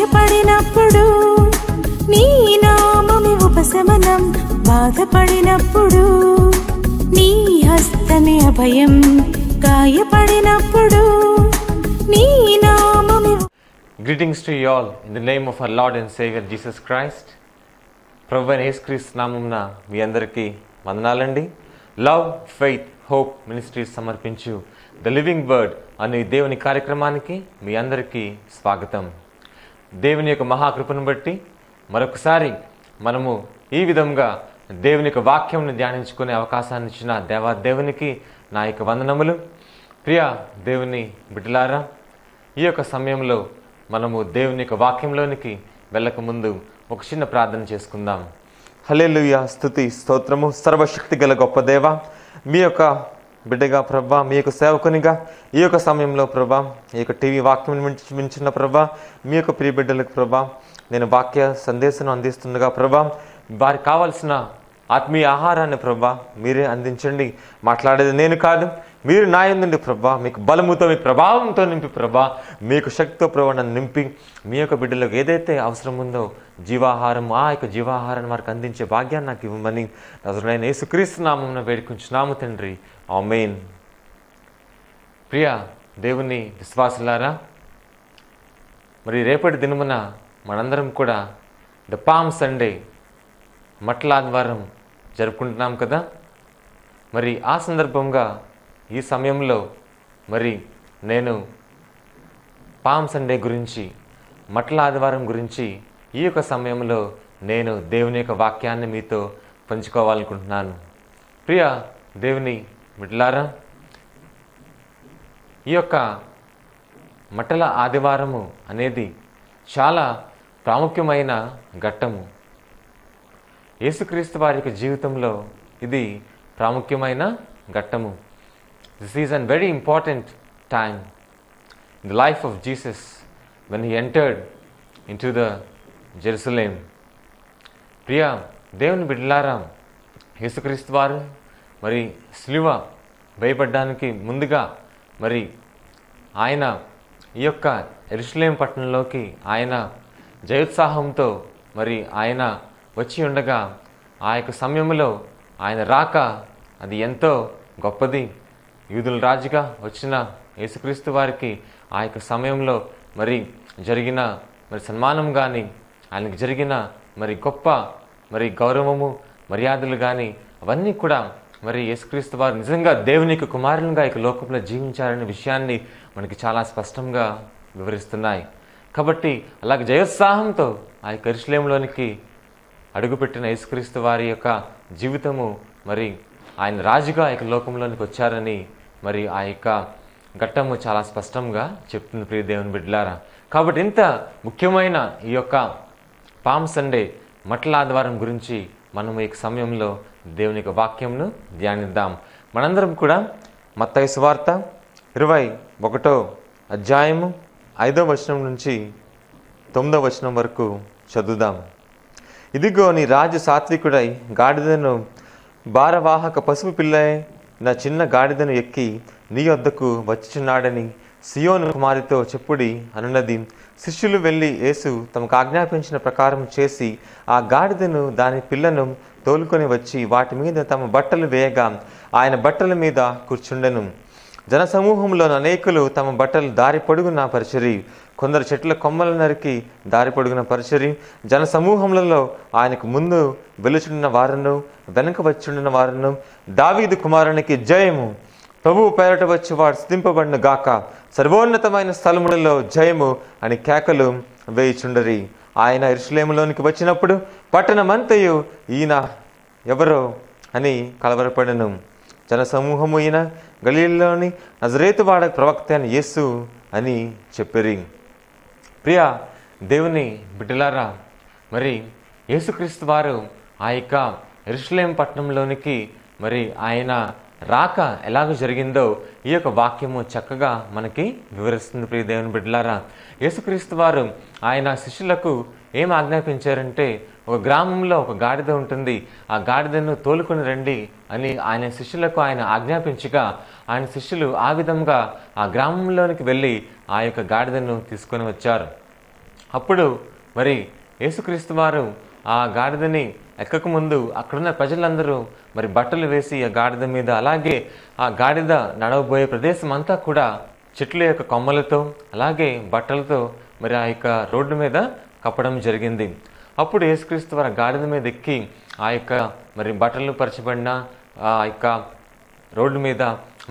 గాయపడినప్పుడు నీ నామమే ఉపశమనం, బాధపడినప్పుడు నీ హస్తమే అభయం, గాయపడినప్పుడు నీ నామమే. Greetings to you all in the name of our Lord and Savior Jesus Christ. ప్రభు అయిన యేసుక్రీస్తు నామమున మీ అందరికీ వందనాలండి. లవ్, ఫెయిత్, హోప్ మినిస్ట్రీస్ సమర్పించు ద లివింగ్ వర్డ్ అనే దేవుని కార్యక్రమానికి మీ అందరికీ స్వాగతం. దేవుని యొక్క మహాకృపను బట్టి మరొకసారి మనము ఈ విధంగా దేవుని యొక్క వాక్యంను ధ్యానించుకునే అవకాశాన్ని ఇచ్చిన దేవునికి నా యొక్క వందనములు. ప్రియ దేవుని బిడ్డలారా, ఈ యొక్క సమయంలో మనము దేవుని యొక్క వాక్యంలోనికి వెళ్ళక ముందు ఒక చిన్న ప్రార్థన చేసుకుందాం. హల్లెలూయా, స్తుతి స్తోత్రము. సర్వశక్తి గల గొప్ప దేవ, మీ యొక్క బిడ్డగా ప్రభా, మీ యొక్క సేవకునిగా ఈ యొక్క సమయంలో ప్రభా, ఈ యొక్క టీవీ వాక్యం వింటున్న ప్రభా, మీ యొక్క ప్రియ బిడ్డలకు ప్రభా, నేను వాక్య సందేశం అందిస్తుండగా ప్రభా, వారికి కావాల్సిన ఆత్మీయ ఆహారాన్ని ప్రభా మీరే అందించండి. మాట్లాడేది నేను కాదు, మీరు నా యందు ప్రభా, మీకు బలముతో, మీ ప్రభావంతో నింపి ప్రభా, మీకు శక్తితో ప్రభా నన్ను నింపి మీ యొక్క బిడ్డలకు ఏదైతే అవసరం ఉందో జీవాహారం, ఆ యొక్క జీవాహారాన్ని వారికి అందించే భాగ్యాన్ని నాకు ఇవ్వమని నజరేయుడైన యేసుక్రీస్తు నామమున వేడుకుంటున్నాము తండ్రి, ఆమేన్. ప్రియ దేవుని విశ్వాసులారా, మరి రేపటి దినమున మనందరం కూడా ద పామ్ సండే, మట్ల ఆదివారం జరుపుకుంటున్నాం కదా. మరి ఆ సందర్భంగా ఈ సమయంలో మరి నేను పామ్ సండే గురించి, మట్ల ఆదివారం గురించి ఈ యొక్క సమయంలో నేను దేవుని యొక్క వాక్యాన్ని మీతో పంచుకోవాలనుకుంటున్నాను. ప్రియ దేవుని బిడ్డలారా, ఈ యొక్క మట్టల ఆదివారము అనేది చాలా ప్రాముఖ్యమైన ఘట్టము. యేసుక్రీస్తు వారి యొక్క జీవితంలో ఇది ప్రాముఖ్యమైన ఘట్టము. This is a very important time in the life of Jesus when he entered into the Jerusalem. ప్రియ దేవుని బిడ్డలారా, యేసుక్రీస్తు వారు మరి సిలువ వేయబడ్డానికి ముందుగా మరి ఆయన ఈ యొక్క యెరూషలేము పట్టణంలోకి ఆయన జయోత్సాహంతో మరి ఆయన వచ్చి ఉండగా, ఆ యొక్క సమయంలో ఆయన రాక అది ఎంతో గొప్పది. యూదుల రాజుగా వచ్చిన యేసుక్రీస్తు వారికి ఆ యొక్క సమయంలో మరి జరిగిన మరి సన్మానం కానీ, ఆయనకు జరిగిన మరి గొప్ప మరి గౌరవము, మర్యాదలు కానీ అవన్నీ కూడా మరి యేసుక్రీస్తు వారు నిజంగా దేవుని యొక్క కుమారునిగా ఈ లోకంలో జీవించారనే విషయాన్ని మనకి చాలా స్పష్టంగా వివరిస్తున్నాయి. కాబట్టి అలాగే జయోత్సాహంతో ఆ యొక్క యెరూషలేములోనికి అడుగుపెట్టిన యేసుక్రీస్తు వారి యొక్క జీవితము మరి ఆయన రాజుగా ఈ లోకంలోనికి వచ్చారని మరి ఆ యొక్క ఘట్టము చాలా స్పష్టంగా చెప్తుంది ప్రియ దేవుని బిడ్డలారా. కాబట్టి ఇంత ముఖ్యమైన ఈ యొక్క పామ్ సండే, మట్ల ఆదివారం గురించి మనం ఈ సమయంలో దేవుని యొక్క వాక్యంను ధ్యానిద్దాం. మనందరం కూడా మత్తయి సువార్త 21వ అధ్యాయము 5వ వచనం నుంచి 9వ వచనం వరకు చదువుదాం. ఇదిగో నీ రాజు సాత్వికుడై గాడిదను భారవాహక పసుపు పిల్లై నా చిన్న గాడిదను ఎక్కి నీ వద్దకు వచ్చుచున్నాడని సియోను కుమారితో చెప్పుడి అనున్నది. శిష్యులు వెళ్ళి యేసు తమకు ఆజ్ఞాపించిన ప్రకారం చేసి ఆ గాడిదను దాని పిల్లను తోలుకొని వచ్చి వాటి మీద తమ బట్టలు వేయగా ఆయన బట్టల మీద కూర్చుండెను. జనసమూహంలో అనేకులు తమ బట్టలు దారి పొడుగున పరిచరి, కొందరు చెట్ల కొమ్మలు నరికి దారి పొడుగున పరిచరి, జనసమూహములలో ఆయనకు ముందు వెలుచుండిన వారును వెనక వచ్చిండిన వారును దావీదు కుమారునికి జయము, ప్రభువు పేరట వచ్చి వాడు స్తుతింపబడిన గాక, సర్వోన్నతమైన స్థలములలో జయము అని కేకలు వేయుచుండరి. ఆయన యెరూషలేములోనికి వచ్చినప్పుడు పట్టణమంతయు ఈయన ఎవరో అని కలవరపడెను. జనసమూహము ఈయన గలిలయలోని నజరేతు వాడ ప్రవక్త అని యేసు అని చెప్పిరి. ప్రియ దేవుని బిడ్డలారా, మరి యేసుక్రీస్తు వారు ఆ యొక్క యెరూషలేము పట్టణంలోనికి మరి ఆయన రాక ఎలాగో జరిగిందో ఈ యొక్క వాక్యము చక్కగా మనకి వివరిస్తుంది. ప్రియ దేవుని బిడ్డలారా, యేసుక్రీస్తు వారు ఆయన శిష్యులకు ఏం ఆజ్ఞాపించారంటే, ఒక గ్రామంలో ఒక గాడిద ఉంటుంది, ఆ గాడిదను తోలుకొని రండి అని ఆయన శిష్యులకు ఆయన ఆజ్ఞాపించగా ఆయన శిష్యులు ఆ విధంగా ఆ గ్రామంలోనికి వెళ్ళి ఆ యొక్క గాడిదను తీసుకొని వచ్చారు. అప్పుడు మరి యేసుక్రీస్తు వారు ఆ గాడిదని ఎక్కకముందు అక్కడున్న ప్రజలందరూ మరి బట్టలు వేసి ఆ గాడిద మీద, అలాగే ఆ గాడిద నడవబోయే ప్రదేశం అంతా కూడా చెట్ల యొక్క కొమ్మలతో అలాగే బట్టలతో మరి ఆ యొక్క రోడ్డు మీద కప్పడం జరిగింది. అప్పుడు యేసుక్రీస్తు వారు గాడిద మీద ఎక్కి ఆ యొక్క మరి బట్టలు పరచబడిన ఆ యొక్క రోడ్డు మీద,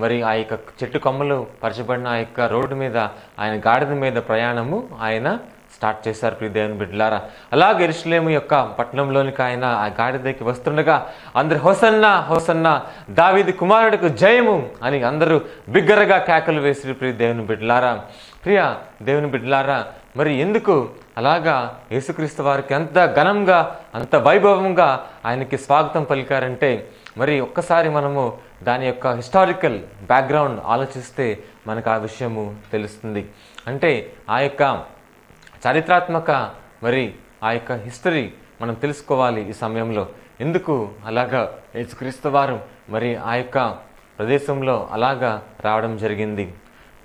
మరి ఆ యొక్క చెట్టు కొమ్మలు పరచబడిన ఆ యొక్క రోడ్డు మీద ఆయన గాడిద మీద ప్రయాణము ఆయన స్టార్ట్ చేశారు. ప్రియ దేవుని బిడ్డలారా, అలాగే యెరూషలేము యొక్క పట్టణంలోనికి ఆయన ఆ గాడిదకి వస్తుండగా అందరు హోసన్నా హోసన్నా దావీదు కుమారుడికి జయము అని అందరూ బిగ్గరగా కేకలు వేసి ప్రియ దేవుని బిడ్డలారా, ప్రియ దేవుని బిడ్డలారా, మరి ఎందుకు అలాగా యేసుక్రీస్తు వారికి అంత ఘనంగా అంత వైభవంగా ఆయనకి స్వాగతం పలికారంటే, మరి ఒక్కసారి మనము దాని యొక్క హిస్టారికల్ బ్యాక్గ్రౌండ్ ఆలోచిస్తే మనకు ఆ విషయము తెలుస్తుంది. అంటే ఆ యొక్క చారిత్రాత్మక మరి ఆ యొక్క హిస్టరీ మనం తెలుసుకోవాలి ఈ సమయంలో. ఎందుకు అలాగా యేసుక్రీస్తు వారు మరి ఆ యొక్క ప్రదేశంలో అలాగా రావడం జరిగింది.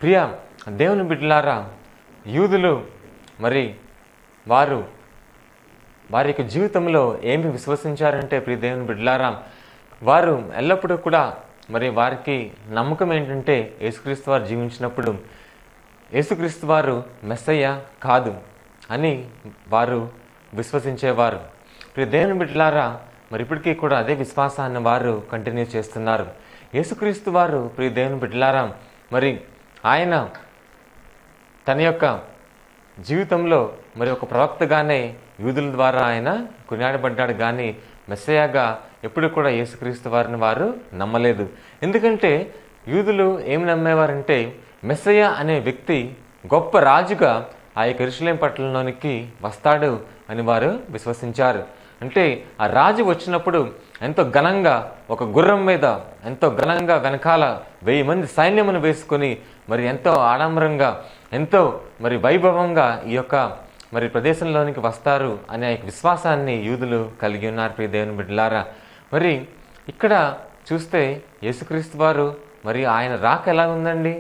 ప్రియ దేవుని బిడ్డలారా, యూదులు మరి వారి యొక్క జీవితంలో ఏమి విశ్వసించారంటే ప్రియ దేవుని బిడ్డలారా, వారు ఎల్లప్పుడూ కూడా మరి వారికి నమ్మకం ఏంటంటే యేసుక్రీస్తు వారు జీవించినప్పుడు యేసుక్రీస్తు వారు మెస్సయ్య కాదు అని వారు విశ్వసించేవారు. ప్రియ దేవుని బిడ్డలారా, మరి ఇప్పటికీ కూడా అదే విశ్వాసాన్ని వారు కంటిన్యూ చేస్తున్నారు. యేసుక్రీస్తు వారు ప్రియ దేవుని బిడ్డలారా, మరి ఆయన తన యొక్క జీవితంలో మరి ఒక ప్రవక్తగానే యూదుల ద్వారా ఆయన కొనియాడబడ్డాడు, కానీ మెస్సయ్యగా ఎప్పుడు కూడా యేసుక్రీస్తు వారిని వారు నమ్మలేదు. ఎందుకంటే యూదులు ఏమి నమ్మేవారంటే మెస్సయ్య అనే వ్యక్తి గొప్ప రాజుగా ఆ యొక్క యెరూషలేము పట్టణంలోనికి వస్తాడు అని వారు విశ్వసించారు. అంటే ఆ రాజు వచ్చినప్పుడు ఎంతో ఘనంగా ఒక గుర్రం మీద ఎంతో ఘనంగా వెనకాల 1000 మంది సైన్యమును వేసుకొని మరి ఎంతో ఆడంబరంగా ఎంతో మరి వైభవంగా ఈ యొక్క మరి ప్రదేశంలోనికి వస్తారు అనే విశ్వాసాన్ని యూదులు కలిగి ఉన్నారు. ప్రియ దేవుని బిడ్డలారా, మరి ఇక్కడ చూస్తే యేసుక్రీస్తు వారు మరి ఆయన రాక ఎలా ఉందండి?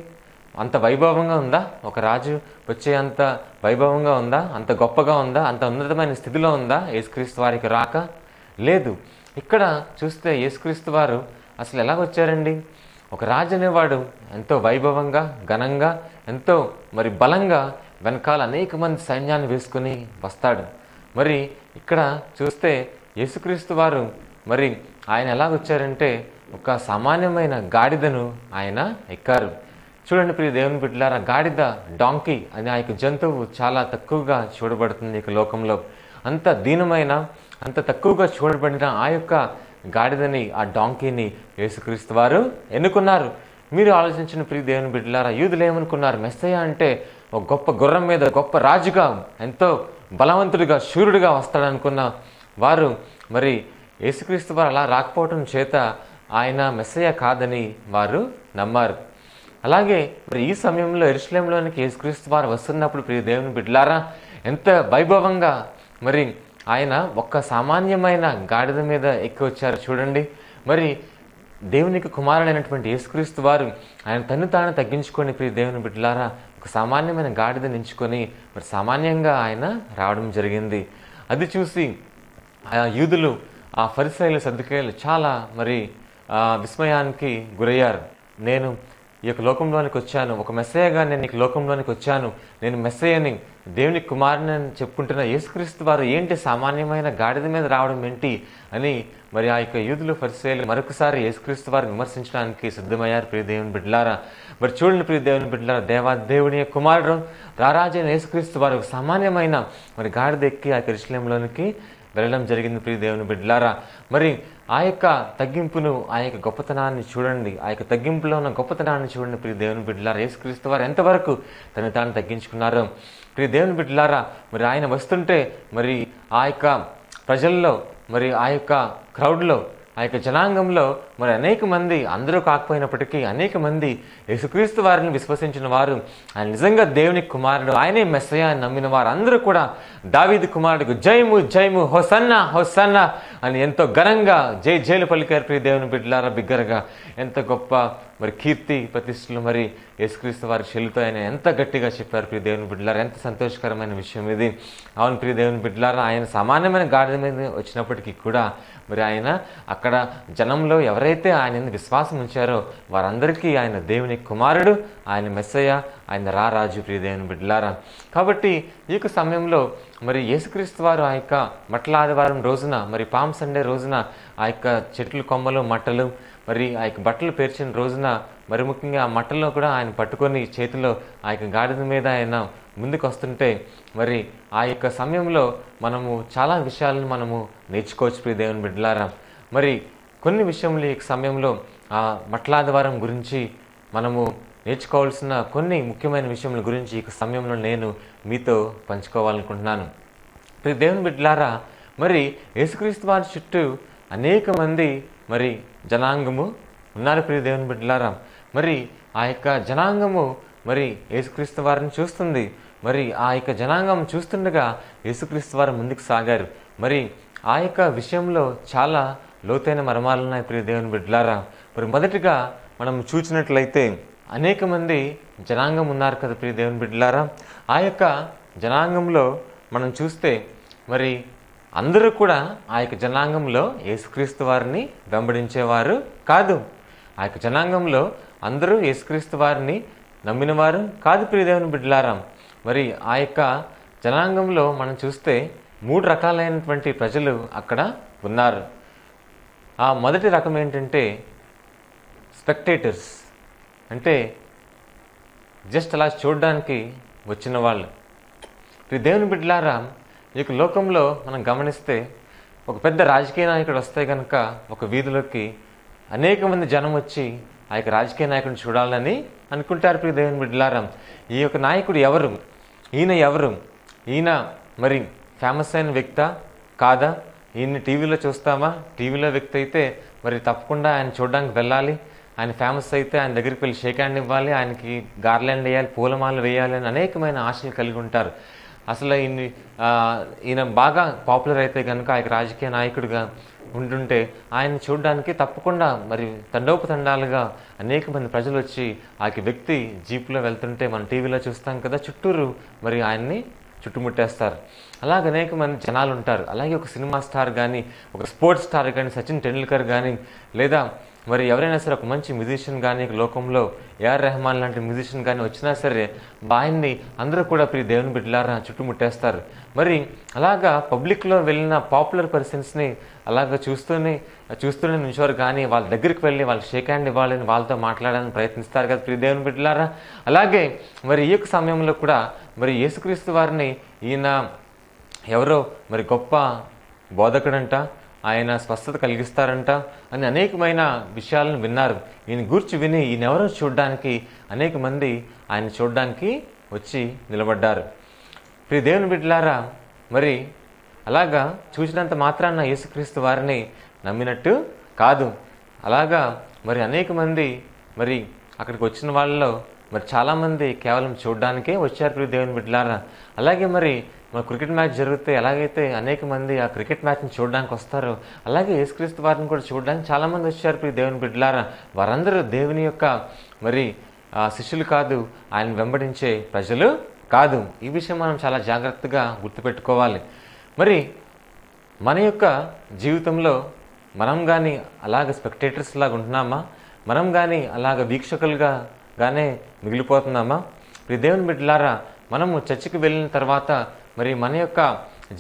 అంత వైభవంగా ఉందా? ఒక రాజు వచ్చే అంత వైభవంగా ఉందా? అంత గొప్పగా ఉందా? అంత ఉన్నతమైన స్థితిలో ఉందా యేసుక్రీస్తు వారికి రాక? లేదు. ఇక్కడ చూస్తే యేసుక్రీస్తు వారు అసలు ఎలా వచ్చారండి? ఒక రాజు అనేవాడు ఎంతో వైభవంగా ఘనంగా ఎంతో మరి బలంగా వెనకాల అనేక మంది సైన్యాన్ని వేసుకుని వస్తాడు. మరి ఇక్కడ చూస్తే యేసుక్రీస్తు వారు మరి ఆయన ఎలా వచ్చారంటే ఒక సామాన్యమైన గాడిదను ఆయన ఎక్కారు. చూడండి ప్రియ దేవుని బిడ్డలారా, గాడిద డాంకీ అనే ఆ యొక్క జంతువు చాలా తక్కువగా చూడబడుతుంది ఈ లోకంలో. అంత దీనమైన అంత తక్కువగా చూడబడిన ఆ యొక్క గాడిదని ఆ డాంకీని యేసుక్రీస్తు వారు ఎన్నుకున్నారు. మీరు ఆలోచించిన ప్రియ దేవుని బిడ్డలారా, యూదులు ఏమనుకున్నారు? మెస్సయ్య అంటే ఒక గొప్ప గుర్రం మీద గొప్ప రాజుగా ఎంతో బలవంతుడిగా శూరుడిగా వస్తాడనుకున్న వారు మరి యేసుక్రీస్తు వారు అలా రాకపోవటం చేత ఆయన మెస్సయ్య కాదని వారు నమ్మారు. అలాగే మరి ఈ సమయంలో యెరూషలేములోనికి యేసుక్రీస్తు వారు వస్తున్నప్పుడు ప్రియ దేవుని బిడ్డలారా, ఎంత వైభవంగా మరి ఆయన ఒక్క సామాన్యమైన గాడిద మీద ఎక్కి వచ్చారు చూడండి. మరి దేవునికి కుమారుడైనటువంటి యేసుక్రీస్తు వారు ఆయన తను తాను తగ్గించుకొని ప్రియ దేవుని బిడ్డలారా ఒక సామాన్యమైన గాడిదని ఎంచుకొని మరి సామాన్యంగా ఆయన రావడం జరిగింది. అది చూసి ఆ యూదులు, ఆ ఫరిసయ్యులు, సద్దూకయ్యులు చాలా మరి విస్మయానికి గురయ్యారు. నేను ఈ యొక్క లోకంలోనికి వచ్చాను, ఒక మెస్సయ్యగా నేను ఈ లోకంలోనికి వచ్చాను, నేను మెస్సయ్యని దేవుని కుమారుని అని చెప్పుకుంటున్న యేసుక్రీస్తు వారు ఏంటి సామాన్యమైన గాడిద మీద రావడం ఏంటి అని మరి ఆ యొక్క యూదులు ఫరిసయ్యులు మరొకసారి యేసుక్రీస్తు వారిని విమర్శించడానికి సిద్ధమయ్యారు. ప్రియ దేవుని బిడ్డలారా, మరి చూడండి ప్రియ దేవుని బిడ్డలారా, దేవుని కుమారుడు రారాజైన యేసుక్రీస్తు వారు ఒక సామాన్యమైన మరి గాడిద ఎక్కి ఆ యెరూషలేములోనికి వెళ్ళడం జరిగింది. ప్రియ దేవుని బిడ్డలారా, మరి ఆ యొక్క తగ్గింపును, ఆ యొక్క గొప్పతనాన్ని చూడండి, ఆ యొక్క తగ్గింపులో ఉన్న గొప్పతనాన్ని చూడండి. ప్రియ దేవుని బిడ్డలారా, యేసుక్రీస్తు వారు ఎంతవరకు తను తాను తగ్గించుకున్నారో. ప్రియ దేవుని బిడ్డలారా, మరి ఆయన వస్తుంటే మరి ఆ యొక్క ప్రజల్లో మరి ఆ యొక్క క్రౌడ్లో ఆ యొక్క జనాంగంలో మరి అనేక మంది, అందరూ కాకపోయినప్పటికీ అనేక మంది యేసుక్రీస్తు వారిని విశ్వసించిన వారు, ఆయన నిజంగా దేవుని కుమారుడు, ఆయనే మెస్సయ్య అని నమ్మిన వారు అందరూ కూడా దావీదు కుమారుడికి జయము జయము హోసన్నా హోసన్నా అని ఎంతో ఘనంగా జై జైలు పలికారు. ప్రియ దేవుని బిడ్డలారా, బిగ్గరగా ఎంత గొప్ప మరి కీర్తి ప్రతిష్టలు మరి యేసుక్రీస్తు వారి చెల్లుతో ఆయన ఎంత గట్టిగా చెప్పారు. ప్రియ దేవుని బిడ్డలారా, ఎంత సంతోషకరమైన విషయం ఇది. అవును ప్రియ దేవుని బిడ్డలారా, ఆయన సామాన్యమైన గాడిద మీద వచ్చినప్పటికీ కూడా మరి ఆయన అక్కడ జనంలో ఎవరైతే ఆయన విశ్వాసం ఉంచారో వారందరికీ ఆయన దేవుని కుమారుడు, ఆయన మెస్సయ్య, ఆయన రారాజు. ప్రియ దేవుని బిడ్డలారా, కాబట్టి ఈ యొక్క సమయంలో మరి యేసుక్రీస్తు వారు ఆ యొక్క మట్టల ఆదివారం రోజున, మరి పామ్ సండే రోజున ఆ యొక్క చెట్లు కొమ్మలు మట్టలు మరి ఆ యొక్క బట్టలు పేర్చిన రోజున మరి ముఖ్యంగా ఆ మట్టల్లో కూడా ఆయన పట్టుకొని చేతిలో ఆ యొక్క గాడిద మీద ఆయన ముందుకు వస్తుంటే మరి ఆ యొక్క సమయంలో మనము చాలా విషయాలను మనము నేర్చుకోవచ్చు. ప్రియ దేవుని బిడ్డలారా, మరి కొన్ని విషయములు ఈ సమయంలో ఆ మట్టలాదివారం గురించి మనము నేర్చుకోవాల్సిన కొన్ని ముఖ్యమైన విషయముల గురించి ఈ సమయంలో నేను మీతో పంచుకోవాలనుకుంటున్నాను. ప్రియ దేవుని బిడ్డలారా, మరి యేసుక్రీస్తు వారి చుట్టూ అనేక మంది మరి జనాంగము ఉన్నారు. ప్రియ దేవుని బిడ్డలారా, మరి ఆ యొక్క జనాంగము మరి యేసుక్రీస్తు వారిని చూస్తుంది. మరి ఆ యొక్క జనాంగం చూస్తుండగా యేసుక్రీస్తు వారు ముందుకు సాగారు. మరి ఆ యొక్క విషయంలో చాలా లోతైన మర్మాలు ఉన్నాయి. ప్రియ దేవుని బిడ్డలారా, మరి మొదటిగా మనం చూసినట్లయితే అనేక మంది జనాంగం ఉన్నారు కదా ప్రియ దేవుని బిడ్డలారా. ఆ యొక్క జనాంగంలో మనం చూస్తే మరి అందరూ కూడా ఆ యొక్క జనాంగంలో యేసుక్రీస్తు వారిని వెంబడించేవారు కాదు. ఆ యొక్క జనాంగంలో అందరూ యేసుక్రీస్తు వారిని నమ్మినవారు కాదు. ప్రియ దేవుని బిడ్డలారా, మరి ఆ యొక్క జనాంగంలో మనం చూస్తే 3 రకాలైనటువంటి ప్రజలు అక్కడ ఉన్నారు. ఆ మొదటి రకం ఏంటంటే స్పెక్టేటర్స్, అంటే జస్ట్ అలా చూడడానికి వచ్చిన వాళ్ళు. ప్రియ దేవుని బిడ్డలారా, ఈ యొక్క లోకంలో మనం గమనిస్తే ఒక పెద్ద రాజకీయ నాయకుడు వస్తే కనుక ఒక వీధిలోకి అనేక మంది జనం వచ్చి ఆ యొక్క రాజకీయ నాయకుడిని చూడాలని అనుకుంటారు. ప్రియ దేవుని బిడ్డలారా, ఈ యొక్క నాయకుడు ఎవరు, ఈయన ఎవరు, ఈయన మరి ఫేమస్ అయిన వ్యక్తా కాదా, ఈయన్ని టీవీలో చూస్తామా, టీవీలో వ్యక్తి అయితే మరి తప్పకుండా ఆయన చూడడానికి వెళ్ళాలి, ఆయన ఫేమస్ అయితే ఆయన దగ్గరికి వెళ్ళి షేక్ హ్యాండ్ ఇవ్వాలి, ఆయనకి గార్లాండ్ వేయాలి, పూలమాల వేయాలి అని అనేకమైన ఆశలు కలిగి ఉంటారు. అసలు ఈయన బాగా పాపులర్ అయితే కనుక ఆయన రాజకీయ నాయకుడిగా ఉంటుంటే ఆయన చూడడానికి తప్పకుండా మరి తండోపతండాలుగా అనేక మంది ప్రజలు వచ్చి ఆ వ్యక్తి జీప్లో వెళ్తుంటే మనం టీవీలో చూస్తాం కదా, చుట్టూరు మరి ఆయన్ని చుట్టుముట్టేస్తారు. అలాగే అనేక మంది జనాలు ఉంటారు. అలాగే ఒక సినిమా స్టార్ కానీ, ఒక స్పోర్ట్స్ స్టార్ కానీ, సచిన్ టెండూల్కర్ కానీ, లేదా మరి ఎవరైనా సరే ఒక మంచి మ్యూజిషియన్ కానీ లోకంలో ఏఆర్ రెహమాన్ లాంటి మ్యూజిషియన్ కానీ వచ్చినా సరే ఆయన్ని అందరూ కూడా ప్రియ దేవుని బిడ్డలారా చుట్టుముట్టేస్తారు. మరి అలాగా పబ్లిక్లో వెళ్ళిన పాపులర్ పర్సన్స్ని అలాగా చూస్తూనే నిల్చోరు కానీ వాళ్ళ దగ్గరికి వెళ్ళి వాళ్ళకి షేక్ హ్యాండ్ ఇవ్వాలని, వాళ్ళతో మాట్లాడాలని ప్రయత్నిస్తారు కదా ప్రియ దేవుని బిడ్డలారా. అలాగే మరి ఈ యొక్క సమయంలో కూడా మరి యేసుక్రీస్తు వారిని ఈయన ఎవరో మరి గొప్ప బోధకుడంట, ఆయన స్వస్థత కలిగిస్తారంట అని అనేకమైన విషయాలను విన్నారు. ఈయన గూర్చి విని ఈయనెవరో చూడడానికి అనేక మంది ఆయన చూడడానికి వచ్చి నిలబడ్డారు. ప్రియ దేవుని బిడ్డలారా, మరి అలాగా చూసినంత మాత్రాన యేసుక్రీస్తు వారిని నమ్మినట్టు కాదు. అలాగా మరి అనేక మంది మరి అక్కడికి వచ్చిన వాళ్ళలో మరి చాలామంది కేవలం చూడడానికే వచ్చారు ప్రియ దేవుని బిడ్డలారా. అలాగే మరి క్రికెట్ మ్యాచ్ జరిగితే ఎలాగైతే అనేక మంది ఆ క్రికెట్ మ్యాచ్ని చూడడానికి వస్తారో అలాగే యేసుక్రీస్తు వారిని కూడా చూడడానికి చాలామంది వచ్చారు ప్రియ దేవుని బిడ్డలారా. వారందరూ దేవుని యొక్క మరి శిష్యులు కాదు, ఆయన వెంబడించే ప్రజలు కాదు. ఈ విషయం మనం చాలా జాగ్రత్తగా గుర్తుపెట్టుకోవాలి. మరి మన యొక్క జీవితంలో మనం కానీ అలాగ స్పెక్టేటర్స్ లాగా ఉంటున్నామా, మనం కానీ అలాగ వీక్షకులుగానే మిగిలిపోతున్నామా? ప్రియ దేవుని బిడ్డలారా, మనము చర్చికి వెళ్ళిన తర్వాత మరి మన యొక్క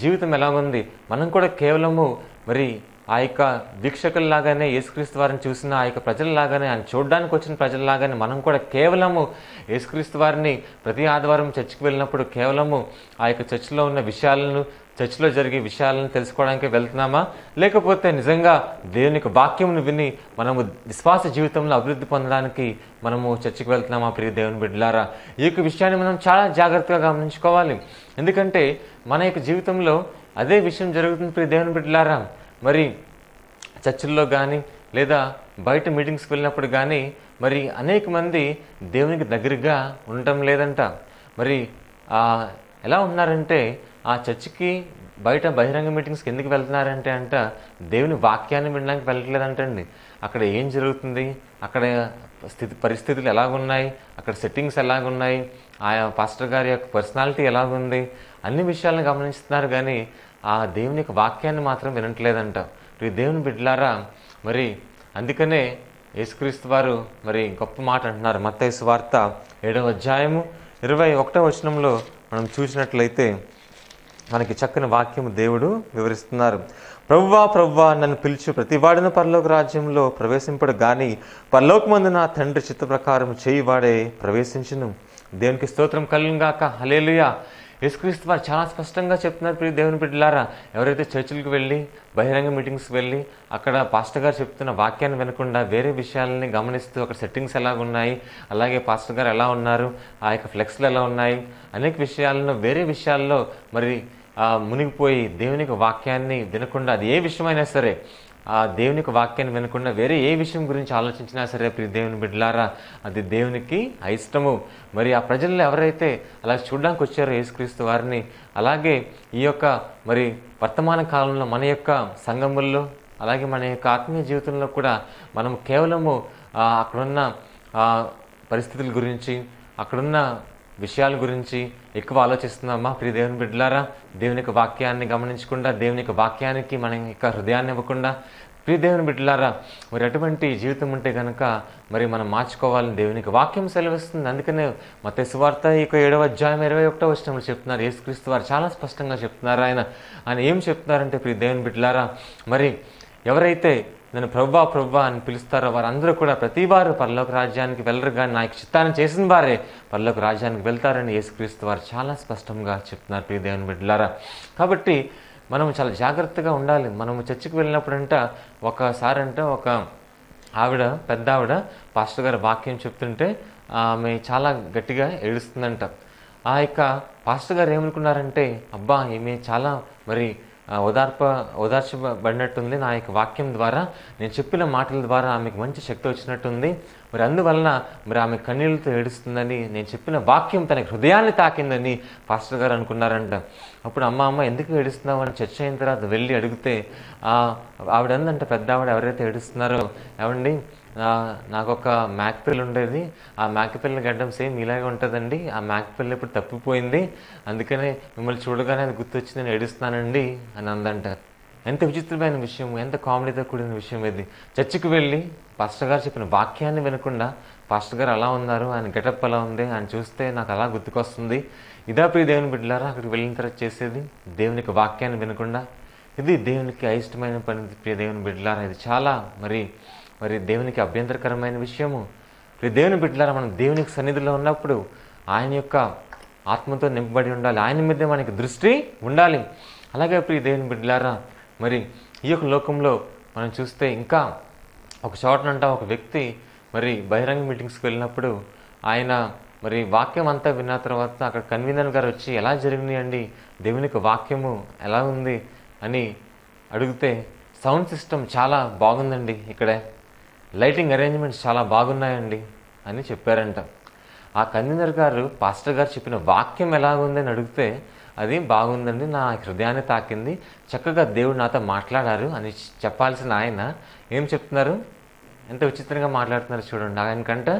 జీవితం ఎలా ఉంది, మనం కూడా కేవలము మరి ఆ యొక్క వీక్షకుల్లాగానే యేసుక్రీస్తు వారిని చూసిన ఆ యొక్క ప్రజలలాగానే, ఆయన చూడడానికి వచ్చిన ప్రజలలాగానే మనం కూడా కేవలము యేసుక్రీస్తు వారిని ప్రతి ఆదివారం చర్చికి వెళ్ళినప్పుడు కేవలము ఆ యొక్క చర్చిలో ఉన్న విషయాలను, చర్చిలో జరిగే విషయాలను తెలుసుకోవడానికి వెళ్తున్నామా, లేకపోతే నిజంగా దేవుని యొక్క వాక్యమును విని మనము విశ్వాస జీవితంలో అభివృద్ధి పొందడానికి మనము చర్చికి వెళ్తున్నామా? ప్రియ దేవుని బిడ్డలారా, ఈ యొక్క విషయాన్ని మనం చాలా జాగ్రత్తగా గమనించుకోవాలి. ఎందుకంటే మన యొక్క జీవితంలో అదే విషయం జరుగుతుంది ప్రియ దేవుని బిడ్డలారా. మరి చర్చిల్లో కానీ లేదా బయట మీటింగ్స్కి వెళ్ళినప్పుడు కానీ మరి అనేక మంది దేవునికి దగ్గరగా ఉండటం లేదంట. మరి ఎలా ఉన్నారంటే ఆ చర్చికి బయట బహిరంగ మీటింగ్స్కి ఎందుకు వెళ్తున్నారంటే దేవుని వాక్యాన్ని వినడానికి వెళ్ళట్లేదంటండి. అక్కడ ఏం జరుగుతుంది, అక్కడ పరిస్థితులు ఎలాగున్నాయి, అక్కడ సెట్టింగ్స్ ఎలాగున్నాయి, ఆయా పాస్టర్ గారి యొక్క పర్సనాలిటీ ఎలాగుంది, అన్ని విషయాలను గమనిస్తున్నారు కానీ ఆ దేవుని యొక్క వాక్యాన్ని మాత్రం వినట్లేదంట. ఈ దేవుని బిడ్డలారా, మరి అందుకనే యేసుక్రీస్తు వారు మరి గొప్ప మాట అంటున్నారు. మత్తయి సువార్త 7వ అధ్యాయము 21వ వచనంలో మనం చూసినట్లయితే మనకి చక్కని వాక్యము దేవుడు వివరిస్తున్నారు. ప్రభువా ప్రభువా నన్ను పిలిచి ప్రతివాడిన పరలోక రాజ్యంలో ప్రవేశింపడు గాని పరలోకమందు నా తండ్రి చిత్త ప్రకారం చేయివాడే ప్రవేశించును. దేవునికి స్తోత్రం కలుగును గాక. హల్లెలూయా. యేసుక్రీస్తు వారు చాలా స్పష్టంగా చెప్తున్నారు. ప్రియ దేవుని బిడ్డలారా, ఎవరైతే చర్చిలకు వెళ్ళి బహిరంగ మీటింగ్స్కి వెళ్ళి అక్కడ పాస్టర్ గారు చెప్తున్న వాక్యాన్ని వినకుండా వేరే విషయాలని గమనిస్తూ అక్కడ సెట్టింగ్స్ ఎలాగున్నాయి, అలాగే పాస్టర్ గారు ఎలా ఉన్నారు, ఆ యొక్క ఫ్లెక్స్లు ఎలా ఉన్నాయి, అనేక విషయాలను వేరే విషయాల్లో మరి మునిగిపోయి దేవునికి వాక్యాన్ని వినకుండా, అది ఏ విషయమైనా సరే ఆ దేవునికి వాక్యాన్ని వినకుండా వేరే ఏ విషయం గురించి ఆలోచించినా సరే ప్రియ దేవుని బిడ్డలారా, అది దేవునికి అయిష్టము. మరి ఆ ప్రజల్లో ఎవరైతే అలా చూడడానికి వచ్చారో యేసుక్రీస్తు వారిని, అలాగే ఈ యొక్క మరి వర్తమాన కాలంలో మన యొక్క సంఘముల్లో అలాగే మన యొక్క ఆత్మీయ జీవితంలో కూడా మనం కేవలము అక్కడున్న పరిస్థితుల గురించి, అక్కడున్న విషయాల గురించి ఎక్కువ ఆలోచిస్తున్నామా ప్రియ దేవుని బిడ్డలారా? దేవుని యొక్క వాక్యాన్ని గమనించకుండా, దేవుని యొక్క వాక్యానికి మన యొక్క హృదయాన్ని ఇవ్వకుండా, ప్రియ దేవుని బిడ్డలారా, మరి అటువంటి జీవితం ఉంటే కనుక మరి మనం మార్చుకోవాలని దేవునికి వాక్యం సెలవిస్తుంది. అందుకనే మత్తయి సువార్త 7వ అధ్యాయం 21వ వచనంలో చెప్తున్నారు. యేసుక్రీస్తు వారు చాలా స్పష్టంగా చెప్తున్నారు. ఆయన ఏం చెప్తున్నారంటే ప్రియ దేవుని బిడ్డలారా, మరి ఎవరైతే నన్ను ప్రభువా ప్రభువా అని పిలుస్తారో వారందరూ కూడా ప్రతివారు పరలోక రాజ్యానికి వెళ్ళరు, కానీ నా యొక్క చిత్తాన్ని చేసిన వారే పరలోక రాజ్యానికి వెళ్తారని యేసుక్రీస్తు వారు చాలా స్పష్టంగా చెప్తున్నారు ప్రియ దేవుని బిడ్డలారా. కాబట్టి మనం చాలా జాగ్రత్తగా ఉండాలి. మనము చర్చికి వెళ్ళినప్పుడంట ఒకసారి ఒక ఆవిడ, పెద్ద ఆవిడ పాస్టర్ గారు వాక్యం చెప్తుంటే ఆమె చాలా గట్టిగా ఏడుస్తుందంట. ఆ యొక్క పాస్టర్ గారు ఏమనుకున్నారంటే, అబ్బా ఈమె చాలా మరి ఓదార్చబడినట్టుంది, నా యొక్క వాక్యం ద్వారా, నేను చెప్పిన మాటల ద్వారా ఆమెకు మంచి శక్తి వచ్చినట్టుంది, మరి అందువలన మరి ఆమె కన్నీళ్ళతో ఏడుస్తుందని, నేను చెప్పిన వాక్యం తన హృదయాన్ని తాకిందని పాస్టర్ గారు అనుకున్నారంట. అప్పుడు అమ్మ ఎందుకు ఏడుస్తున్నావు అని చర్చ అయిన తర్వాత వెళ్ళి అడిగితే ఆవిడ అందంట, పెద్ద ఆవిడ ఎవరైతే ఏడుస్తున్నారో, ఏమండి నాకు ఒక మేకపిల్ల ఉండేది, ఆ మేకపిల్ల గడ్డం సేమ్ ఇలాగే ఉంటుందండి, ఆ మేకపిల్ల ఇప్పుడు తప్పిపోయింది, అందుకనే మిమ్మల్ని చూడగానే అది గుర్తొచ్చి నేను ఏడుస్తున్నానండి అని అందంట. ఎంత విచిత్రమైన విషయం, ఎంత కామెడీతో కూడిన విషయం ఇది. చర్చికి వెళ్ళి పాస్టర్ గారు చెప్పిన వాక్యాన్ని వినకుండా, పాస్టర్ గారు అలా ఉన్నారు, ఆయన గెటప్ అలా ఉంది, ఆయన చూస్తే నాకు అలా గుర్తుకొస్తుంది, ఇదా ప్రియ దేవుని బిడ్డలారా అక్కడికి వెళ్ళిన తర్వాత చేసేది, దేవునికి వాక్యాన్ని వినకుండా. ఇది దేవునికి అయిష్టమైన పని ప్రియ దేవుని బిడ్డలారా. ఇది చాలా మరి దేవునికి అభ్యంతరకరమైన విషయము. ప్రియ దేవుని బిడ్డలారా, మనం దేవునికి సన్నిధిలో ఉన్నప్పుడు ఆయన యొక్క ఆత్మతో నింపబడి ఉండాలి, ఆయన మీద మనకి దృష్టి ఉండాలి. అలాగే ప్రియ దేవుని బిడ్డలారా, మరి ఈ యొక్క లోకంలో మనం చూస్తే ఇంకా ఒక చోటనంట ఒక వ్యక్తి మరి బహిరంగ మీటింగ్స్కి వెళ్ళినప్పుడు ఆయన మరి వాక్యం అంతా విన్న తర్వాత అక్కడ కన్వీనర్ గారు వచ్చి ఎలా జరిగినాయండి, దేవుని యొక్క వాక్యము ఎలా ఉంది అని అడిగితే, సౌండ్ సిస్టమ్ చాలా బాగుందండి, ఇక్కడే లైటింగ్ అరేంజ్మెంట్స్ చాలా బాగున్నాయండి అని చెప్పారంట. ఆ కన్వీనర్ గారు పాస్టర్ గారు చెప్పిన వాక్యం ఎలాగుందని అడిగితే, అది బాగుందండి, నా హృదయాన్ని తాకింది, చక్కగా దేవుడు నాతో మాట్లాడారు అని చెప్పాల్సిన ఆయన ఏం చెప్తున్నారు, ఎంత విచిత్రంగా మాట్లాడుతున్నారు చూడండి. ఆయనకంట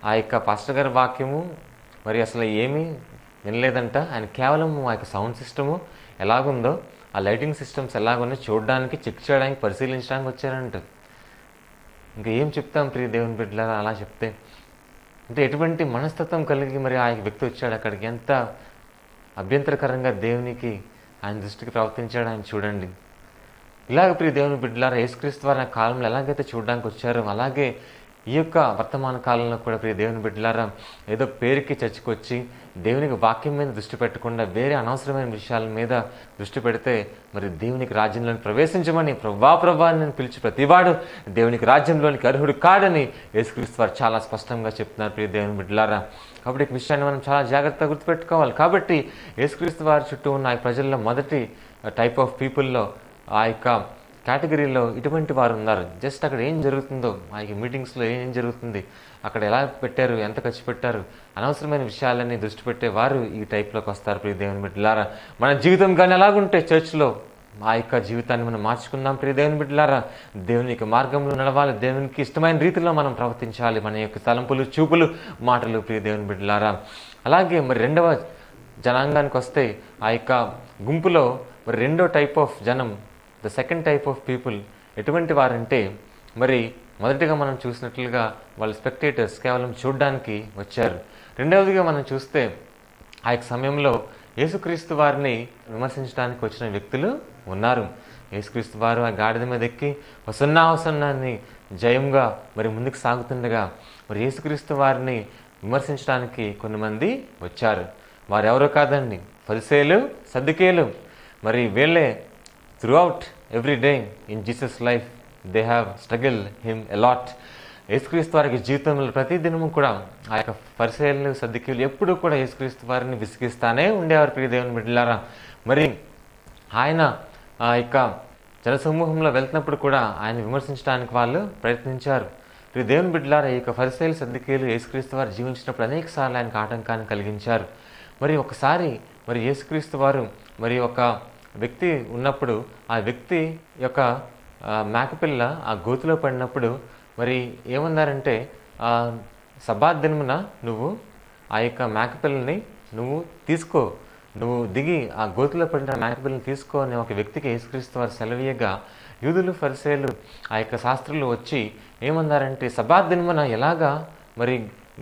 ఆ యొక్క పాస్టర్ గారి వాక్యము మరి అసలు ఏమీ వినలేదంట. ఆయన కేవలం ఆ యొక్క సౌండ్ సిస్టము ఎలాగుందో, ఆ లైటింగ్ సిస్టమ్స్ ఎలాగున్నాయో చూడడానికి, చెక్ చేయడానికి, పరిశీలించడానికి వచ్చారంట. ఇంకా ఏం చెప్తాం ప్రియ దేవుని బిడ్డలారా అలా చెప్తే? అంటే ఎటువంటి మనస్తత్వం కలిగి మరి ఆ వ్యక్తి వచ్చాడు అక్కడికి, ఎంత అభ్యంతరకరంగా దేవునికి ఆయన దృష్టికి ప్రవర్తించాడు ఆయన చూడండి. ఇలాగ ప్రియ దేవుని బిడ్డలారా, యేసుక్రీస్తు వారి కాలంలో ఎలాగైతే చూడడానికి వచ్చారో అలాగే ఈ యొక్క వర్తమాన కాలంలో కూడా ప్రియ దేవుని బిడ్డలారా, ఏదో పేరుకి చర్చకు వచ్చి దేవునికి వాక్యం మీద దృష్టి పెట్టకుండా వేరే అనవసరమైన విషయాల మీద దృష్టి పెడితే మరి దేవునికి రాజ్యంలోని ప్రవేశించమని ప్రభువా నేను పిలిచి ప్రతివాడు దేవునికి రాజ్యంలోనికి అర్హుడు కాడని యేసుక్రీస్తు వారు చాలా స్పష్టంగా చెప్తున్నారు ప్రియ దేవుని బిడ్డలారా. కాబట్టి ఈ విషయాన్ని మనం చాలా జాగ్రత్తగా గుర్తుపెట్టుకోవాలి. కాబట్టి యేసుక్రీస్తు వారి చుట్టూ ఉన్న ప్రజల్లో మొదటి టైప్ ఆఫ్ పీపుల్లో ఆ యొక్క కేటగిరీలో ఇటువంటి వారు ఉన్నారు. జస్ట్ అక్కడ ఏం జరుగుతుందో, ఆ మీటింగ్స్లో ఏం జరుగుతుంది, అక్కడ ఎలా పెట్టారు, ఎంత ఖర్చు పెట్టారు, అనవసరమైన విషయాలన్నీ దృష్టి పెట్టేవారు ఈ టైప్లోకి వస్తారు. ప్రియ దేవుని బిడ్డలారా, మన జీవితం కానీ ఎలాగుంటే చర్చ్లో ఆ యొక్క జీవితాన్ని మనం మార్చుకుందాం. ప్రియ దేవుని బిడ్డలారా, దేవుని యొక్క మార్గంలో నడవాలి, దేవునికి ఇష్టమైన రీతిలో మనం ప్రవర్తించాలి. మన యొక్క తలంపులు, చూపులు, మాటలు, ప్రియ దేవుని బిడ్డలారా. అలాగే మరి రెండవ జనాంగానికి వస్తే, ఆ యొక్క గుంపులో మరి రెండో టైప్ ఆఫ్ జనం, the second type of people ఎటువంటి వారంటే, మరి మొదటిగా మనం చూసినట్లుగా వాళ్ళు స్పెక్టేటర్స్, కేవలం చూడడానికి వచ్చారు. రెండవదిగా మనం చూస్తే ఆ యొక్క సమయంలో యేసుక్రీస్తు వారిని విమర్శించడానికి వచ్చిన వ్యక్తులు ఉన్నారు. యేసుక్రీస్తు వారు ఆ గాడిద మీద ఎక్కి హోసన్నా అని జయంగా మరి ముందుకు సాగుతుండగా మరి యేసుక్రీస్తు వారిని విమర్శించడానికి కొంతమంది వచ్చారు. వారెవరో కాదండి, ఫరిసేయులు, సద్దుకేయులు. మరి వీళ్ళే throughout every day in Jesus life they have struggle him a lot. యేసుక్రీస్తు వారికి జీవితంలో ప్రతి దినము కూడా ఆ యొక్క ఫరిసేయులు, సద్దుకేయులు ఎప్పుడూ కూడా యేసుక్రీస్తు వారిని విసిగిస్తానే ఉండేవారు. ప్రియ దేవుని బిడ్డలారా, మరి ఆయన ఆ యొక్క జనసమూహంలో వెళ్తున్నప్పుడు కూడా ఆయన విమర్శించడానికి వాళ్ళు ప్రయత్నించారు. ప్రియ దేవుని బిడ్డలారా, ఈ యొక్క ఫరిసేయులు, సద్దుకేయులు యేసుక్రీస్తు వారు జీవించినప్పుడు అనేక సార్లు ఆయనకు ఆటంకాన్ని కలిగించారు. మరి ఒకసారి మరి యేసుక్రీస్తు వారు మరి ఒక వ్యక్తి ఉన్నప్పుడు ఆ వ్యక్తి యొక్క మేకపిల్ల ఆ గోతిలో పడినప్పుడు మరి ఏమన్నారంటే, సబ్బాత్ దినమున నువ్వు ఆ యొక్క మేకపిల్లని నువ్వు తీసుకో, నువ్వు దిగి ఆ గోతిలో పడిన మేకపిల్లని తీసుకో అని ఒక వ్యక్తికి యేసుక్రీస్తు వారు సెలవీయగా, యూదులు, ఫరిసేయులు, ఆ యొక్క శాస్త్రులు వచ్చి ఏమన్నారంటే, సబ్బాత్ దినమున ఎలాగా మరి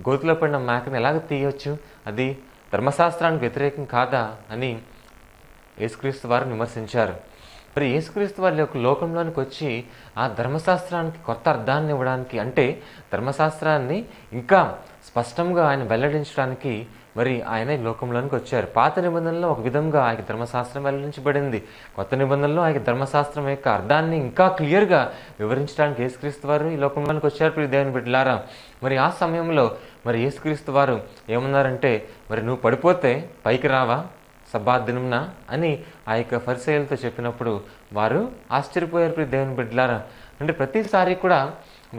గోతిలో పడిన మేకను ఎలాగ తీయవచ్చు, అది ధర్మశాస్త్రానికి వ్యతిరేకం కాదా అని యేసుక్రీస్తు వారిని విమర్శించారు. మరి యేసుక్రీస్తు వారి యొక్క లోకంలోనికి వచ్చి ఆ ధర్మశాస్త్రానికి కొత్త అర్థాన్ని ఇవ్వడానికి, అంటే ధర్మశాస్త్రాన్ని ఇంకా స్పష్టంగా ఆయన వెల్లడించడానికి మరి ఆయన లోకంలోనికి వచ్చారు. పాత నిబంధనలో ఒక విధంగా ఆయన ధర్మశాస్త్రం వెల్లడించబడింది. కొత్త నిబంధనలో ఆయన ధర్మశాస్త్రం యొక్క అర్థాన్ని ఇంకా క్లియర్గా వివరించడానికి యేసుక్రీస్తు వారు ఈ లోకంలోనికి వచ్చారు. ప్రియ దేవుని బిడ్డలారా, మరి ఆ సమయంలో మరి యేసుక్రీస్తు వారు ఏమన్నారంటే, మరి నువ్వు పడిపోతే పైకి రావా సబ్బాత్ దినంన అని ఆ యొక్క ఫరిసేయులతో చెప్పినప్పుడు వారు ఆశ్చర్యపోయారు. ప్రియ దేవుని బిడ్డలారా, అంటే ప్రతిసారి కూడా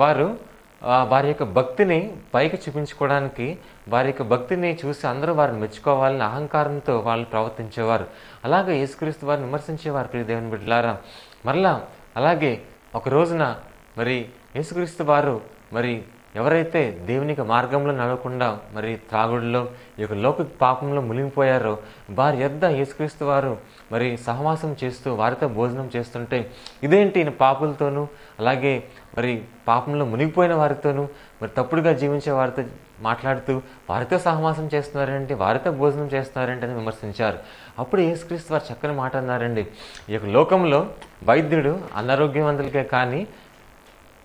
వారు వారి యొక్క భక్తిని పైకి చూపించుకోవడానికి, వారి యొక్క భక్తిని చూసి అందరూ వారిని మెచ్చుకోవాలని అహంకారంతో వాళ్ళు ప్రవర్తించేవారు. అలాగే యేసుక్రీస్తు వారిని విమర్శించేవారు. ప్రియ దేవుని బిడ్డలారా, మరలా అలాగే ఒక రోజున మరి యేసుక్రీస్తు వారు మరి ఎవరైతే దేవునికి మార్గంలో నడవకుండా మరి త్రాగుడులో ఈ యొక్క లోక పాపంలో మునిగిపోయారో వారి యొద్ద యేసుక్రీస్తు వారు మరి సహవాసం చేస్తూ వారితో భోజనం చేస్తుంటే, ఇదేంటి ఈయన పాపులతోనూ అలాగే మరి పాపంలో మునిగిపోయిన వారితోనూ మరి తప్పుడుగా జీవించే వారితో మాట్లాడుతూ వారితో సహవాసం చేస్తున్నారంటే, వారితో భోజనం చేస్తున్నారంటే అని విమర్శించారు. అప్పుడు యేసుక్రీస్తు వారు చక్కని మాట అన్నారండి, ఈ యొక్క లోకంలో వైద్యుడు అనారోగ్యవంతులకే కానీ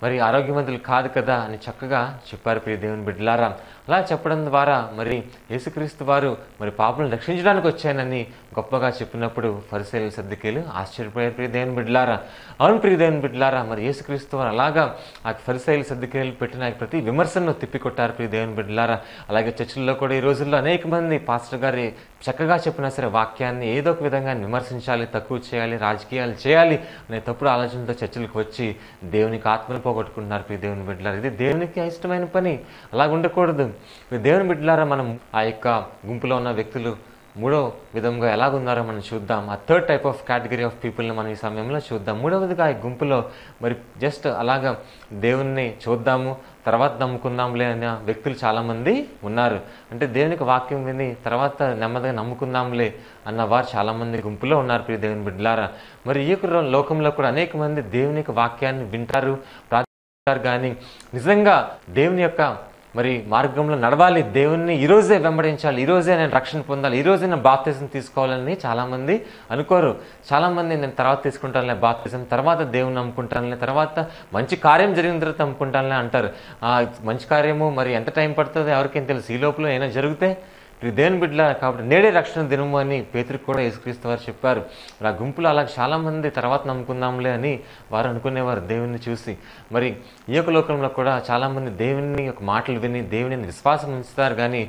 మరి ఆరోగ్యవంతులు కాదు కదా అని చక్కగా చెప్పారు. ప్రియ దేవుని బిడ్డలారా, అలా చెప్పడం ద్వారా మరి యేసుక్రీస్తు వారు మరి పాపులను రక్షించడానికి వచ్చానని గొప్పగా చెప్పినప్పుడు ఫరిసేయులు, సద్దుకేయులు ఆశ్చర్యపోయారు. ప్రియ దేవుని బిడ్డలారా, అవును ప్రియ దేవుని బిడ్డలారా, మరి యేసుక్రీస్తు వారు అలాగా ఆ ఫరిసేయులు, సద్దుకేయులు పెట్టిన ప్రతి విమర్శను తిప్పికొట్టారు. ప్రియ దేవుని బిడ్డలారా, అలాగే చర్చిల్లో కూడా ఈ రోజుల్లో అనేక మంది పాస్టర్ గారి చక్కగా చెప్పినా సరే వాక్యాన్ని ఏదో ఒక విధంగా విమర్శించాలి, తక్కువ చేయాలి, రాజకీయాలు చేయాలి అనే తప్పుడు ఆలోచనతో చర్చలకు వచ్చి దేవునికి ఆత్మను పోగొట్టుకుంటున్నారు. ప్రియ దేవుని బిడ్డలారా, ఇది దేవునికి ఇష్టమైన పని, అలాగ ఉండకూడదు. దేవుని బిడ్డలారా, మనం ఆ యొక్క గుంపులో ఉన్న వ్యక్తులు మూడో విధంగా ఎలాగున్నారో మనం చూద్దాం. ఆ third type of category of పీపుల్ని మనం ఈ సమయంలో చూద్దాం. మూడవదిగా ఈ గుంపులో మరి జస్ట్ అలాగా దేవుణ్ణి చూద్దాము తర్వాత నమ్ముకుందాంలే అనే వ్యక్తులు చాలామంది ఉన్నారు. అంటే దేవునికి వాక్యం విని తర్వాత నెమ్మదిగా నమ్ముకుందాంలే అన్న వారు చాలామంది గుంపులో ఉన్నారు. ప్రియ దేవుని బిడ్డలారా, మరి ఈ లోకంలో కూడా అనేక మంది దేవునికి వాక్యాన్ని వింటారు, ప్రార్థిస్తారు, కానీ నిజంగా దేవుని యొక్క మరి మార్గంలో నడవాలి, దేవుణ్ణి ఈరోజే వెంబడించాలి, ఈరోజే నేను రక్షణ పొందాలి, ఈరోజే నేను బాప్తిజం తీసుకోవాలని చాలామంది అనుకోరు. చాలామంది నేను తర్వాత తీసుకుంటానులే బాప్తిజం, తర్వాత దేవుని నమ్ముకుంటానులే, తర్వాత మంచి కార్యం జరిగిన తర్వాత నమ్ముకుంటానులే అంటారు. మంచి కార్యము మరి ఎంత టైం పడుతుందో ఎవరికేం తెలుసు, ఈ లోపల ఏమైనా జరిగితే దేవుని బిడ్డల కాబట్టి నేడే రక్షణ దినము అని పేతురుకు కూడా యేసుక్రీస్తు వారు చెప్పారు. ఆ గుంపులో అలా చాలామంది తర్వాత నమ్ముకుందాంలే అని వారు అనుకునేవారు దేవుని చూసి. మరి ఈ యొక్క లోకంలో కూడా చాలామంది దేవుని యొక్క మాటలు విని దేవుని విశ్వాసం ఉంచుతారు, కానీ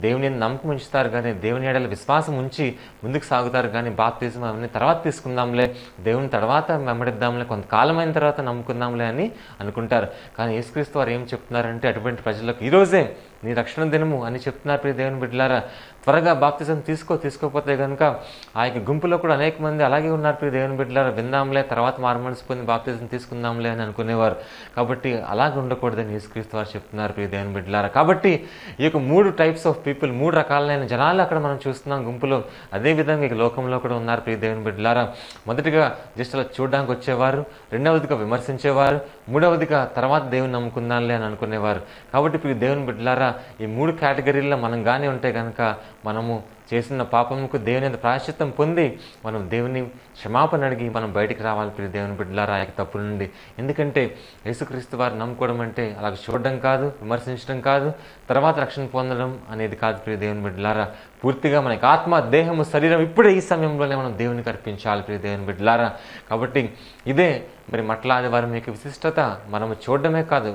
దేవుని నమ్మకం ఉంచుతారు, కానీ దేవుని ఎడల విశ్వాసం ఉంచి ముందుకు సాగుతారు. కానీ బాప్తిజం అవన్నీ తర్వాత తీసుకుందాంలే, దేవుని తర్వాత వెంబడిద్దాంలే, కొంతకాలమైన తర్వాత నమ్ముకుందాంలే అని అనుకుంటారు. కానీ యేసుక్రీస్తు వారు ఏం చెప్తున్నారంటే అటువంటి ప్రజలకు ఈరోజే నీ రక్షణ దినము అని చెప్తున్నారు. ప్రియ దేవుని బిడ్డలారా, త్వరగా బాప్తిజం తీసుకోకపోతే కనుక ఆ యొక్క గుంపులో కూడా అనేక మంది అలాగే ఉన్నారు. ప్రియ దేవుని బిడ్డలారా, విందాంలే, తర్వాత మారుమనసు పొంది బాప్తిజం తీసుకుందాంలే అని అనుకునేవారు. కాబట్టి అలాగే ఉండకూడదని యేసుక్రీస్తు వారు చెప్తున్నారు. ప్రియ దేవుని బిడ్డలారా, కాబట్టి ఈ యొక్క 3 టైప్స్ ఆఫ్ పీపుల్, 3 రకాలైన జనాలు అక్కడ మనం చూస్తున్నాం గుంపులో. అదేవిధంగా ఈ లోకంలో కూడా ఉన్నారు. ప్రియ దేవుని బిడ్డలారా, మొదటిగా జస్ట్ అలా చూడడానికి వచ్చేవారు, రెండవదిగా విమర్శించేవారు, మూడవదిగా తర్వాత దేవుని నమ్ముకుందాంలే అని అనుకునేవారు. కాబట్టి ప్రియ దేవుని బిడ్డలారా, ఈ 3 కేటగిరీల్లో మనం గానే ఉంటే కనుక మనము చేసిన పాపముకు దేవుని యొక్క ప్రాయశ్చిత్తం పొంది మనం దేవుని క్షమాపణ అడిగి మనం బయటికి రావాలి. ప్రియ దేవుని బిడ్డలారా, ఆ యొక్క తప్పు నుండి. ఎందుకంటే యేసుక్రీస్తు వారు నమ్ముకోవడం అంటే అలాగ చూడడం కాదు, విమర్శించడం కాదు, తర్వాత రక్షణ పొందడం అనేది కాదు. ప్రియ దేవుని బిడ్డలారా, పూర్తిగా మనకి ఆత్మ, దేహము, శరీరం ఇప్పుడే ఈ సమయంలోనే మనం దేవునికి అర్పించాలి. ప్రియ దేవుని బిడ్డలారా, కాబట్టి ఇదే మరి మట్ల ఆదివారం యొక్క విశిష్టత. మనము చూడడమే కాదు,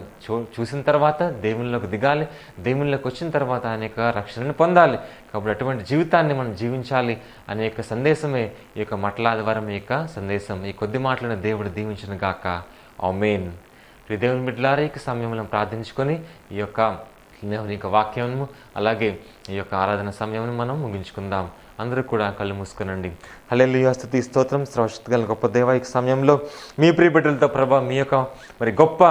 చూసిన తర్వాత దేవునిలోకి దిగాలి, దేవునిలోకి వచ్చిన తర్వాత ఆయన యొక్క రక్షణను పొందాలి. కాబట్టి అటువంటి జీవితాన్ని మనం జీవించాలి అనే యొక్క సందేశమే ఈ యొక్క మట్ల ఆదివారం యొక్క సందేశం. ఈ కొద్ది మాటలను దేవుడు దీవించును గాక. ఆమేన్. ప్రియ దేవుని బిడ్డలారా, ఈ సమయంలో ప్రార్థించుకొని ఈ యొక్క వాక్యము అలాగే ఈ యొక్క ఆరాధన సమయం మనం ముగించుకుందాం. అందరూ కూడా కళ్ళు మూసుకునండి. హల్లెలూయా, స్తుతి స్తోత్రం, సర్వశక్తి గల గొప్ప దేవా, ఈ సమయంలో మీ ప్రియ బిడ్డలతో ప్రభా మీ యొక్క మరి గొప్ప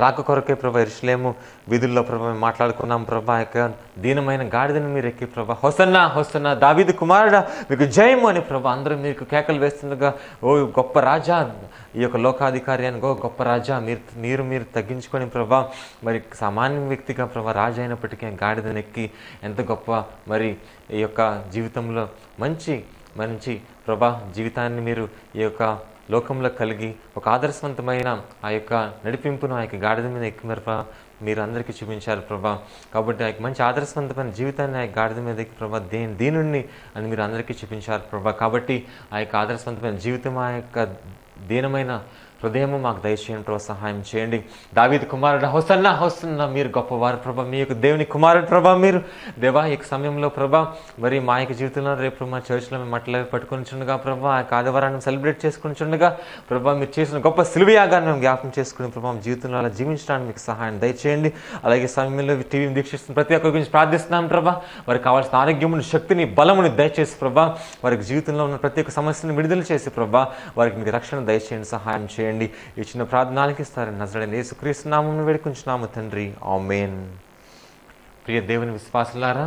రాక కొరకే ప్రభా యెరూషలేము వీధుల్లో ప్రభా మేము మాట్లాడుకున్నాం. ప్రభా యొక్క దీనమైన గాడిదని మీరు ఎక్కి ప్రభా హోసన్నా హోసన్నా దావీదు కుమారుడా మీకు జయము అని ప్రభా అందరూ మీకు కేకలు వేస్తుండగా, ఓ గొప్ప రాజా, ఈ యొక్క లోకాధికారి అని గొప్ప రాజా, మీరు తగ్గించుకొని ప్రభా మరి సామాన్య వ్యక్తిగా ప్రభా రాజు అయినప్పటికీ గాడిదని ఎక్కి ఎంత గొప్ప మరి ఈ యొక్క జీవితంలో మంచి ప్రభా జీవితాన్ని మీరు ఈ యొక్క లోకంలో కలిగి ఒక ఆదర్శవంతమైన ఆ యొక్క నడిపింపును ఆ యొక్క గాడిద మీద ఎక్కి మీరు అందరికీ చూపించారు ప్రభా. కాబట్టి ఆ యొక్క మంచి ఆదర్శవంతమైన జీవితాన్ని ఆ గాడిద మీద ఎక్కి ప్రభా దీనుణ్ణి అని మీరు అందరికీ చూపించారు ప్రభా. కాబట్టి ఆ యొక్క ఆదర్శవంతమైన జీవితం, ఆ యొక్క దీనమైన హృదయము మాకు దయచేయండి ప్రభా, సహాయం చేయండి. దావీదు కుమారుడు హోసన్నా మీరు గొప్పవారు ప్రభా, మీ యొక్క దేవుని కుమారుడు ప్రభా మీరు దేవా. ఈ సమయంలో ప్రభా మరి మా యొక్క జీవితంలో రేపు మా చర్చ్లో మేము మట్ల పట్టుకుని చుండగా ప్రభా ఆ యొక్క ఆదివారాన్ని సెలబ్రేట్ చేసుకుని చుండగా ప్రభా మీరు చేసిన గొప్ప సిలువయాగాన్ని మేము జ్ఞాపకం చేసుకుని ప్రభా జీవితంలో అలా జీవించడానికి మీకు సహాయం దయచేయండి. అలాగే సమయంలో టీవీని దీక్షిస్తున్న ప్రతి ఒక్కరి గురించి ప్రార్థిస్తున్నాం ప్రభా. వారికి కావాల్సిన ఆరోగ్యముని, శక్తిని, బలముని దయచేసి ప్రభా వారికి జీవితంలో ఉన్న ప్రతి ఒక్క సమస్యను విడుదల చేసి ప్రభా వారికి మీకు రక్షణ దయచేయండి, సహాయం చేయండి. ఈ చిన్న ప్రార్థనలకి ఇస్తారని నజరేయుడైన యేసుక్రీస్తు నామమున వేడుకుంటున్నాము తండ్రి, ఆమేన్. ప్రియ దేవుని విశ్వాసులారా,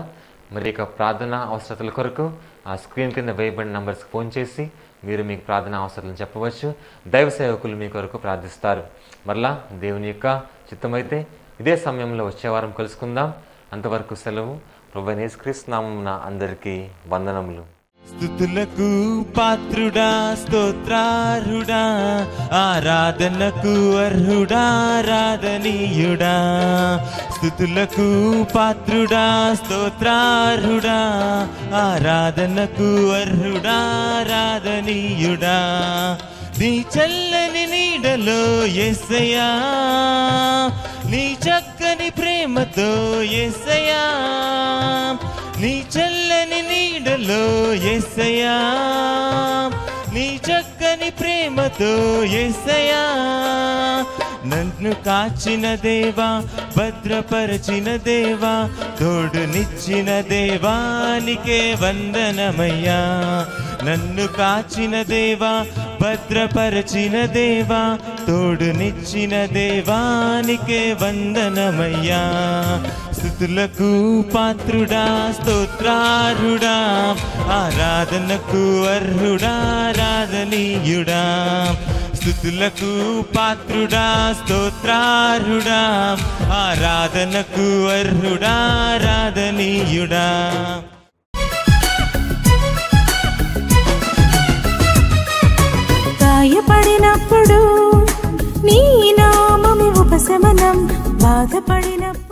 మరి ఇక ప్రార్థన అవసరతల కొరకు ఆ స్క్రీన్ కింద వేయబడిన నంబర్స్కి ఫోన్ చేసి మీరు మీకు ప్రార్థన అవసరాలను చెప్పవచ్చు. దైవ సేవకులు మీ కొరకు ప్రార్థిస్తారు. మరలా దేవుని యొక్క చిత్తమైతే ఇదే సమయంలో వచ్చే వారం కలుసుకుందాం. అంతవరకు సెలవు. ప్రభువైన యేసుక్రీస్తు నామమున అందరికీ వందనములు. స్తుతులకు పాత్రుడా, స్తోత్రార్హుడా, ఆరాధనకు అర్హుడా, ఆరాధనీయుడా. స్తుతులకు పాత్రుడా, స్తోత్రార్హుడా, ఆరాధనకు అర్హుడా, ఆరాధనీయుడా. నీ చల్లని నీడలో యేసయ్యా, నీ చక్కని ప్రేమతో యేసయ్యా, నీ చల్లని నీడలో యేసయ్యా, నీ చక్కని ప్రేమతో యేసయ్యా. నన్ను కాచిన దేవా, భద్రపరచిన దేవా, తోడునిచ్చిన దేవానికే వందనమయ్యా. నన్ను కాచిన దేవా, భద్రపరచిన దేవా, తోడునిచ్చిన దేవానికే వందనమయ్యా. స్తుతులకు పాత్రుడా, స్తోత్రార్హుడా, ఆరాధనకు అర్హుడా, ఆరాధనీయుడా. స్తుతులకు పాత్రుడా, స్తోత్రార్హుడా, ఆరాధనకు అర్హుడా, ఆరాధనీయుడా. గాయపడినప్పుడు నీ నామమే ఉపశమనం, బాధపడినప్పుడు